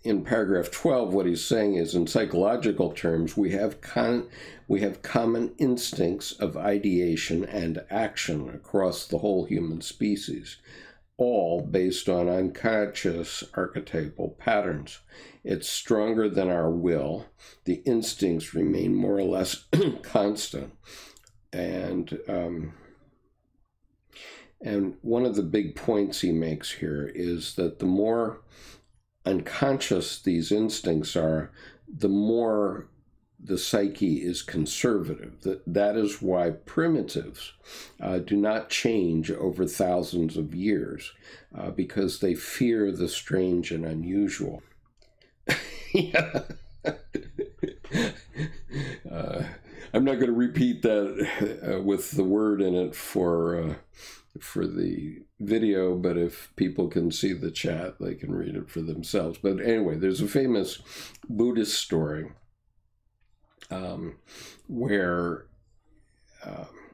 In paragraph 12, what he's saying is, in psychological terms, we have common instincts of ideation and action across the whole human species, all based on unconscious archetypal patterns. It's stronger than our will. The instincts remain more or less constant. And one of the big points he makes here is that the more unconscious these instincts are, the more the psyche is conservative. That is why primitives do not change over thousands of years, because they fear the strange and unusual. Yeah. I'm not going to repeat that with the word in it for the video, but if people can see the chat, they can read it for themselves. But anyway, there's a famous Buddhist story where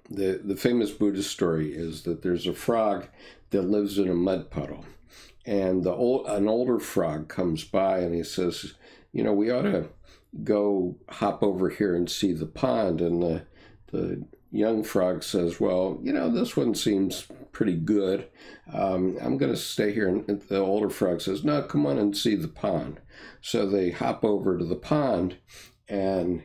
the famous Buddhist story is that there's a frog that lives in a mud puddle, and an older frog comes by and he says, you know, we ought to go hop over here and see the pond. And the young frog says, well, you know, this one seems pretty good. I'm going to stay here. And the older frog says, no, come on and see the pond. So they hop over to the pond, and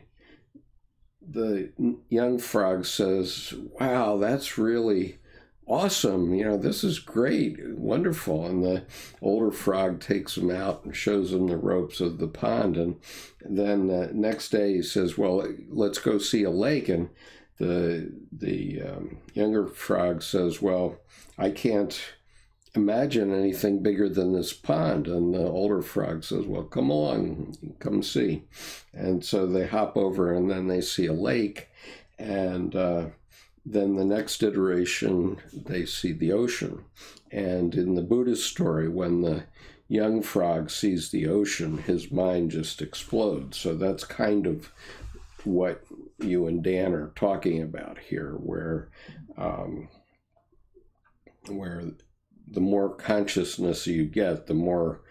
the young frog says, wow, that's really awesome. You know, this is great, wonderful. And the older frog takes him out and shows him the ropes of the pond. And then next day he says, well, let's go see a lake. And the younger frog says, well, I can't imagine anything bigger than this pond. And the older frog says, well, come along, come see. And so they hop over, and then they see a lake. And then the next iteration, they see the ocean. And in the Buddhist story, when the young frog sees the ocean, his mind just explodes. So that's kind of what you and Dan are talking about here, where the more consciousness you get, the more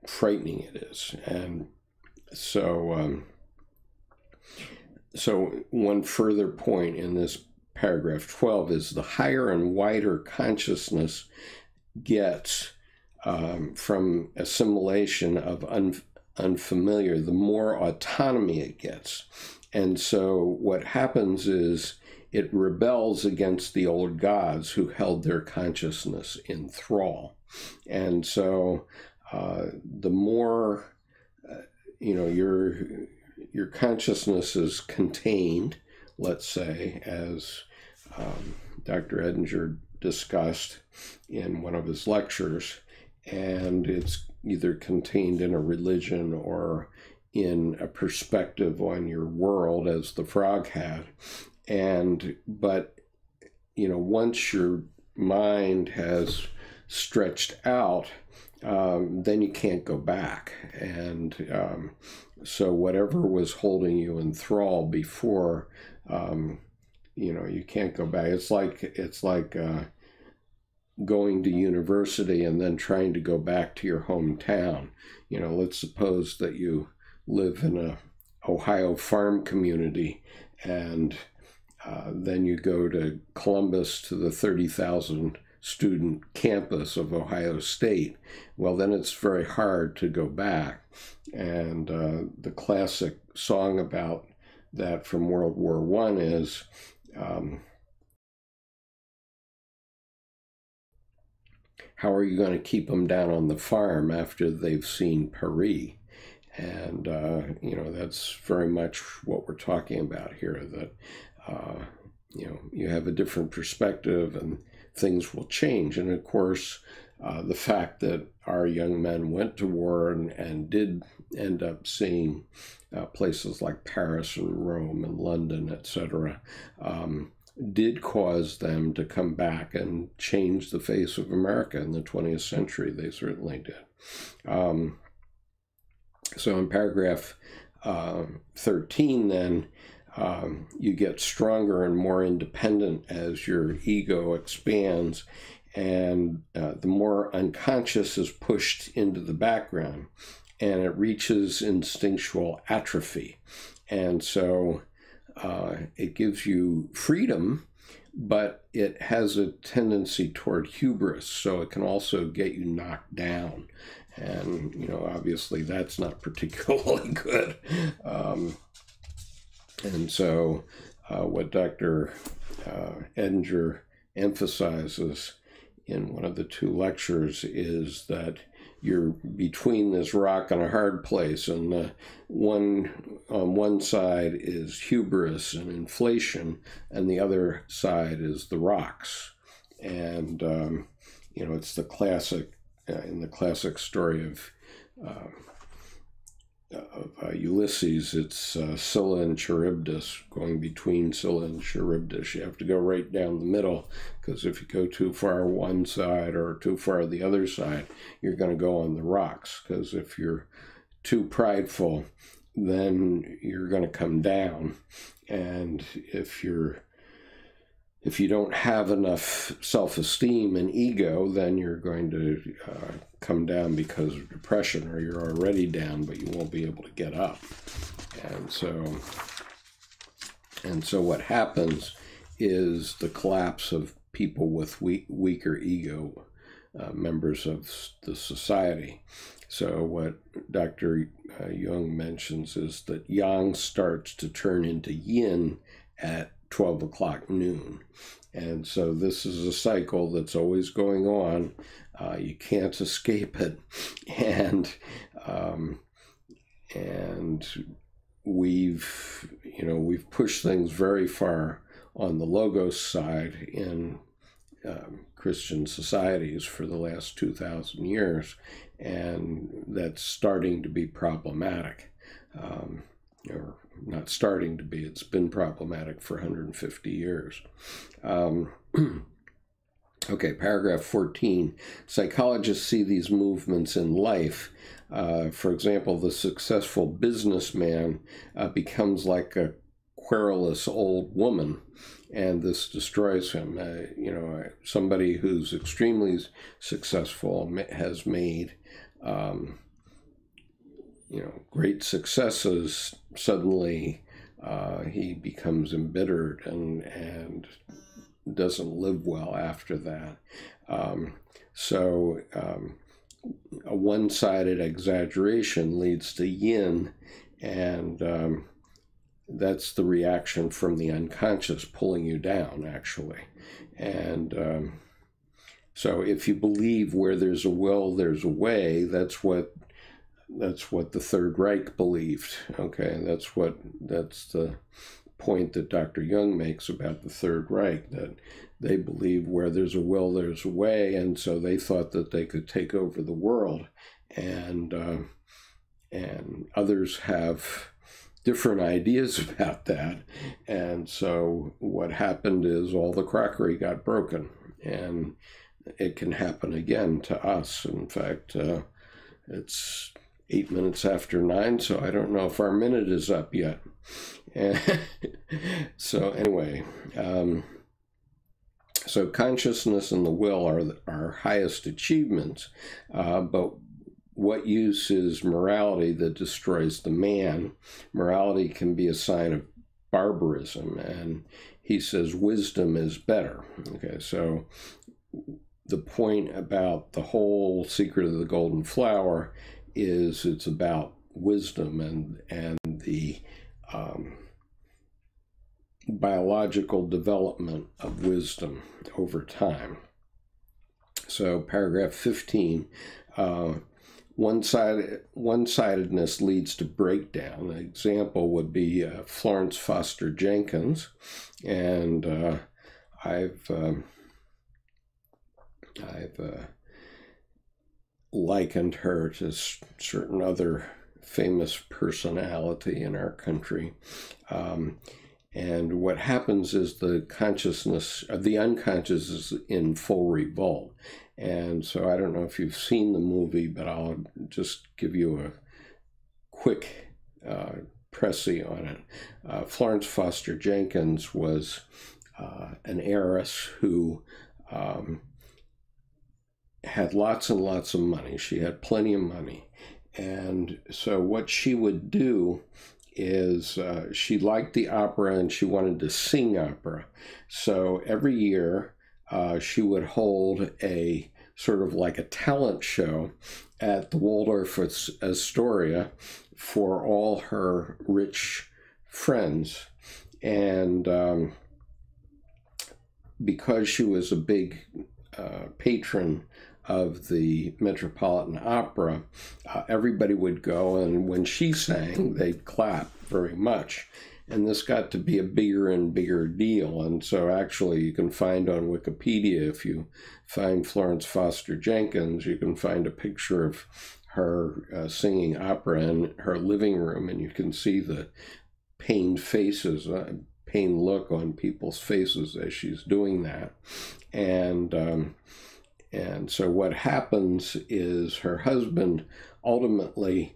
frightening it is. And so one further point in this paragraph 12 is the higher and wider consciousness gets from assimilation of unfamiliar, the more autonomy it gets. And so what happens is it rebels against the old gods who held their consciousness in thrall. And so the more, your consciousness is contained, let's say, as Dr. Edinger discussed in one of his lectures, and it's either contained in a religion or in a perspective on your world, as the frog had. But once your mind has stretched out, then you can't go back. And so whatever was holding you in thrall before, you can't go back. It's like going to university and then trying to go back to your hometown. Let's suppose that you live in a Ohio farm community, and then you go to Columbus to the 30,000 student campus of Ohio State. Well, then it's very hard to go back. And the classic song about that from World War I is, how are you going to keep them down on the farm after they've seen Paris? And, that's very much what we're talking about here, that, you have a different perspective and things will change. And of course, the fact that our young men went to war and did end up seeing places like Paris and Rome and London, etc., did cause them to come back and change the face of America in the 20th century. They certainly did. So in paragraph 13, then, you get stronger and more independent as your ego expands, and the more unconscious is pushed into the background, and it reaches instinctual atrophy. And so it gives you freedom, but it has a tendency toward hubris, so it can also get you knocked down. And, you know, obviously that's not particularly good. And so what Dr. Edinger emphasizes in one of the two lectures is that you're between this rock and a hard place, and on one side is hubris and inflation, and the other side is the rocks. And you know, it's the classic in the classic story of Ulysses. It's Scylla and Charybdis, going between Scylla and Charybdis. You have to go right down the middle, because if you go too far one side or too far the other side, you're going to go on the rocks. Because if you're too prideful, then you're going to come down. And if you don't have enough self-esteem and ego, then you're going to come down because of depression, or you're already down, but you won't be able to get up. And so what happens is the collapse of people with weaker ego, members of the society. So what Dr. Jung mentions is that Yang starts to turn into yin at 12 o'clock noon. And so this is a cycle that's always going on. You can't escape it. And we've pushed things very far on the logos side in Christian societies for the last 2,000 years, and that's starting to be problematic. Or not starting to be, it's been problematic for 150 years. Okay, paragraph 14. Psychologists see these movements in life. For example, the successful businessman becomes like a querulous old woman, and this destroys him. Somebody who's extremely successful has made great successes. Suddenly he becomes embittered and doesn't live well after that. A one-sided exaggeration leads to yin, and that's the reaction from the unconscious pulling you down, actually. And so if you believe where there's a will, there's a way, that's what the Third Reich believed. Okay, that's the point that Dr. Jung makes about the Third Reich, that they believe where there's a will, there's a way, and so they thought that they could take over the world, and others have different ideas about that. And so what happened is all the crockery got broken, and it can happen again to us. In fact, it's 8 minutes after 9, so I don't know if our minute is up yet. So anyway, so consciousness and the will are our highest achievements, but what use is morality that destroys the man? Morality can be a sign of barbarism, and he says wisdom is better. Okay, so the point about the whole Secret of the Golden Flower is it's about wisdom and the biological development of wisdom over time. So paragraph 15, one-sidedness leads to breakdown. An example would be Florence Foster Jenkins, and I've likened her to certain other famous personality in our country. And what happens is the unconscious is in full revolt. And so I don't know if you've seen the movie, but I'll just give you a quick précis on it. Florence Foster Jenkins was an heiress who had lots and lots of money. She had plenty of money. And so what she would do is she liked the opera and she wanted to sing opera. So every year she would hold a sort of like a talent show at the Waldorf Astoria for all her rich friends. And because she was a big patron of the Metropolitan Opera, everybody would go, and when she sang, they'd clap very much. And this got to be a bigger and bigger deal. And so actually you can find on Wikipedia, if you find Florence Foster Jenkins, you can find a picture of her singing opera in her living room, and you can see the pained faces, pained look on people's faces as she's doing that. And so what happens is her husband ultimately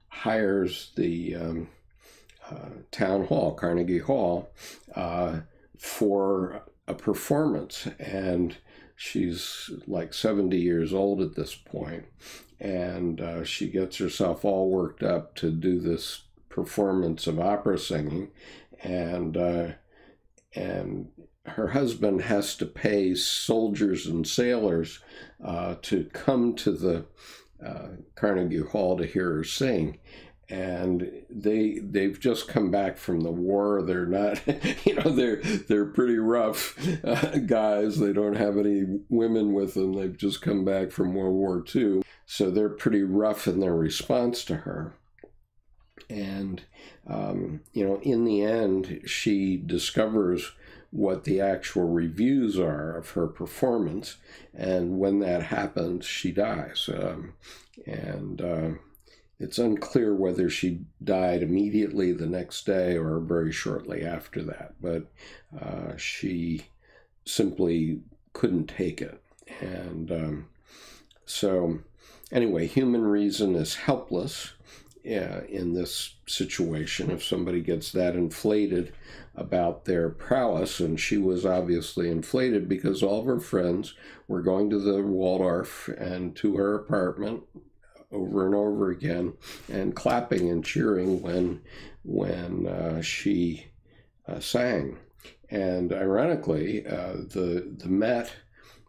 hires the town hall, Carnegie Hall, for a performance. And she's like 70 years old at this point, and she gets herself all worked up to do this performance of opera singing, and her husband has to pay soldiers and sailors to come to the Carnegie Hall to hear her sing. And they've just come back from the war. They're not, they're pretty rough guys. They don't have any women with them. They've just come back from World War II. So they're pretty rough in their response to her. And, in the end, she discovers what the actual reviews are of her performance. And when that happens, she dies. It's unclear whether she died immediately the next day or very shortly after that, but she simply couldn't take it. And so anyway, human reason is helpless in this situation if somebody gets that inflated about their prowess. And she was obviously inflated because all of her friends were going to the Waldorf and to her apartment over and over again and clapping and cheering when she sang. And ironically, the Met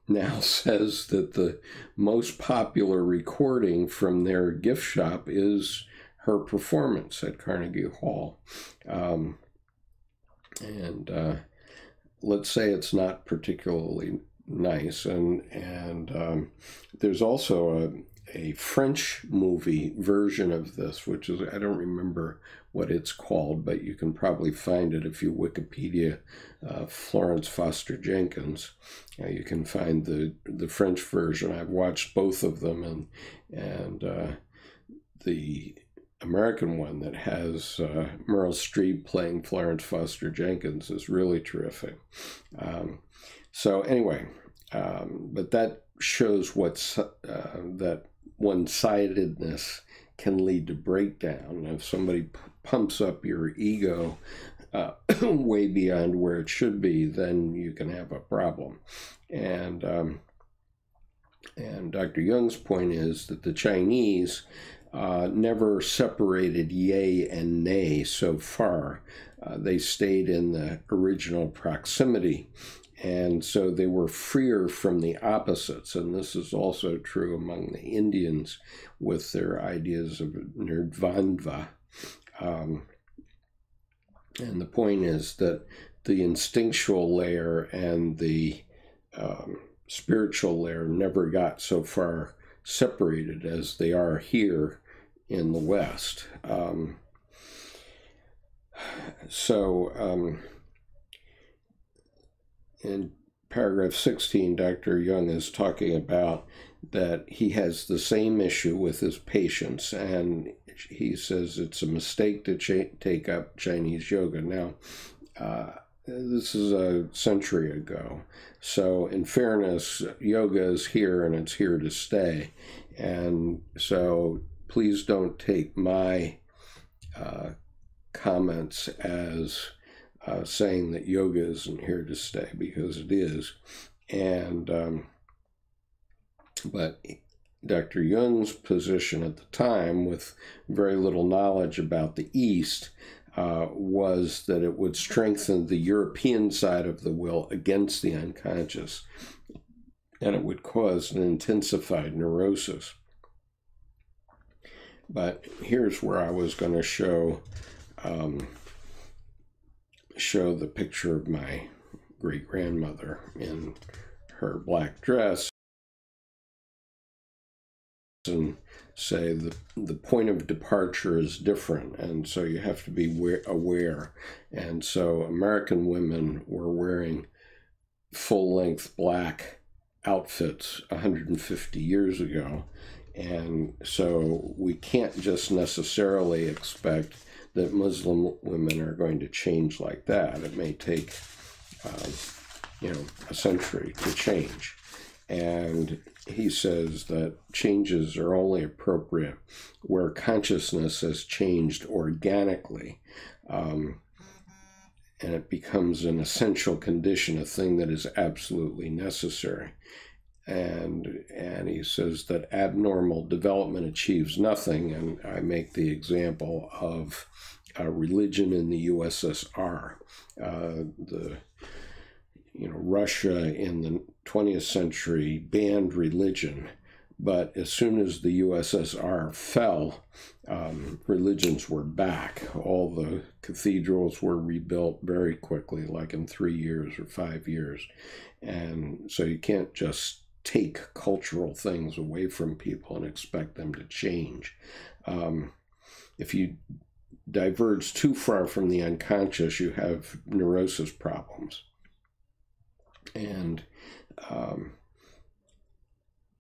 now says that the most popular recording from their gift shop is her performance at Carnegie Hall. Let's say it's not particularly nice. And there's also a French movie version of this, which is, I don't remember what it's called, but you can probably find it if you Wikipedia Florence Foster Jenkins. You can find the French version. I've watched both of them, and the American one that has Meryl Streep playing Florence Foster Jenkins is really terrific. So anyway, but that shows that one-sidedness can lead to breakdown. If somebody pumps up your ego way beyond where it should be, then you can have a problem. And Dr. Jung's point is that the Chinese never separated yay and nay so far. They stayed in the original proximity. And so they were freer from the opposites. And this is also true among the Indians with their ideas of nirvana. And the point is that the instinctual layer and the spiritual layer never got so far separated as they are here in the West. In paragraph 16, Dr. Jung is talking about that he has the same issue with his patients, and he says it's a mistake to take up Chinese yoga. Now, this is a century ago, so in fairness, yoga is here and it's here to stay, and so please don't take my comments as saying that yoga isn't here to stay, because it is. And But Dr. Jung's position at the time, with very little knowledge about the East, was that it would strengthen the European side of the will against the unconscious, and it would cause an intensified neurosis. But here's where I was going to show the picture of my great-grandmother in her black dress, and say the point of departure is different, and so you have to be aware. And so American women were wearing full-length black outfits 150 years ago, and so we can't just necessarily expect that Muslim women are going to change like that. It may take a century to change. And he says that changes are only appropriate where consciousness has changed organically, and it becomes an essential condition, a thing that is absolutely necessary. And he says that abnormal development achieves nothing, and I make the example of religion in the USSR. Russia in the 20th century banned religion, but as soon as the USSR fell, religions were back. All the cathedrals were rebuilt very quickly, like in 3 years or 5 years. And so you can't just take cultural things away from people and expect them to change. If you diverge too far from the unconscious, you have neurosis problems. And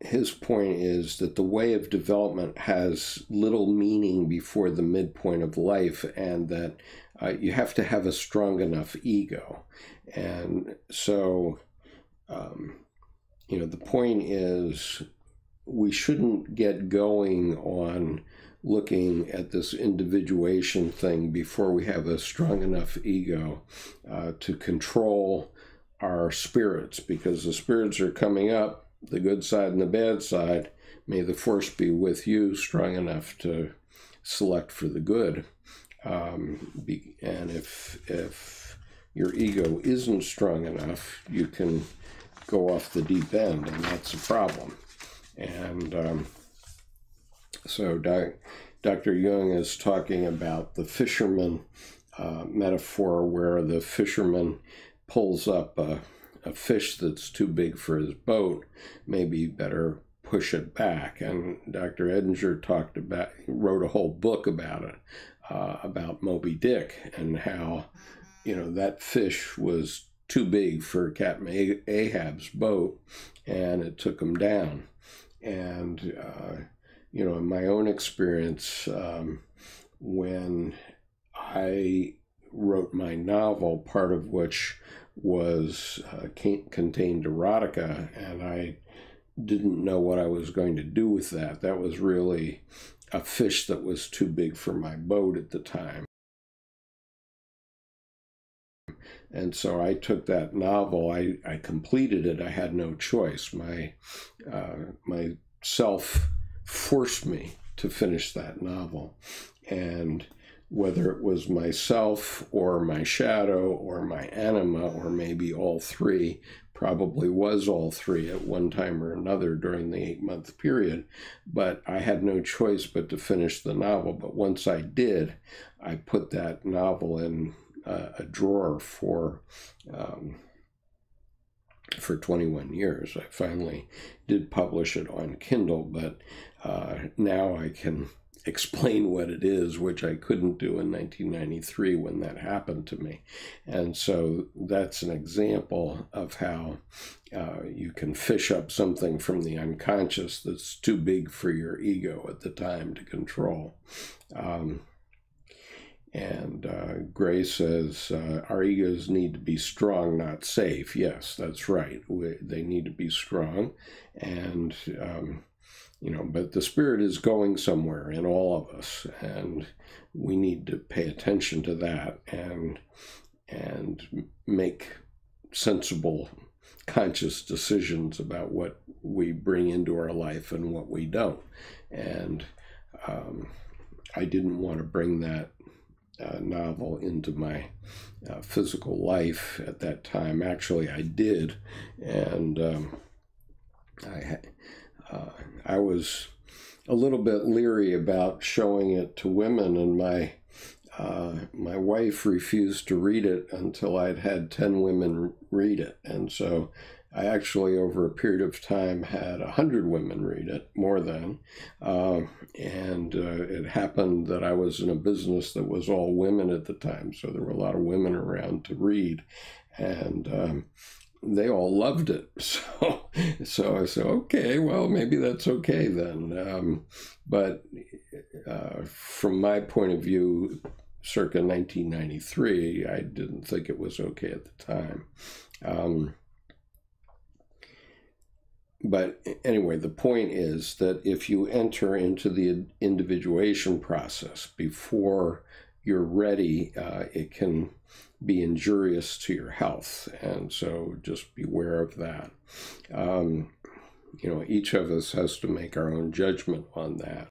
his point is that the way of development has little meaning before the midpoint of life, and that you have to have a strong enough ego. And so, the point is we shouldn't get going on looking at this individuation thing before we have a strong enough ego to control our spirits, because the spirits are coming up, the good side and the bad side. May the force be with you, strong enough to select for the good. And if your ego isn't strong enough, you can go off the deep end, and that's a problem. And so Dr. Jung is talking about the fisherman metaphor, where the fisherman pulls up a fish that's too big for his boat. Maybe better push it back. And Dr. Edinger wrote a whole book about it, about Moby Dick, and how, that fish was too big for Captain Ahab's boat, and it took him down. And, in my own experience, when I wrote my novel, part of which was contained erotica, and I didn't know what I was going to do with that. That was really a fish that was too big for my boat at the time. And so I took that novel, I completed it. I had no choice. My self forced me to finish that novel. And whether it was myself or my shadow or my anima, or maybe all three, probably was all three at one time or another during the 8-month period, but I had no choice but to finish the novel. But once I did, I put that novel in a drawer for 21 years. I finally did publish it on Kindle, but now I can explain what it is, which I couldn't do in 1993 when that happened to me. And so that's an example of how you can fish up something from the unconscious that's too big for your ego at the time to control. Gray says, our egos need to be strong, not safe. Yes, that's right. They need to be strong. And, but the spirit is going somewhere in all of us, and we need to pay attention to that and make sensible conscious decisions about what we bring into our life and what we don't. And I didn't want to bring that novel into my physical life at that time. Actually, I did, and I was a little bit leery about showing it to women, and my wife refused to read it until I'd had 10 women read it. And so I actually, over a period of time, had 100 women read it, more than. And it happened that I was in a business that was all women at the time, so there were a lot of women around to read. And they all loved it. So I said, okay, well, maybe that's okay then. But from my point of view, circa 1993, I didn't think it was okay at the time. But anyway, the point is that if you enter into the individuation process before you're ready, it can be injurious to your health. And so just beware of that. Each of us has to make our own judgment on that.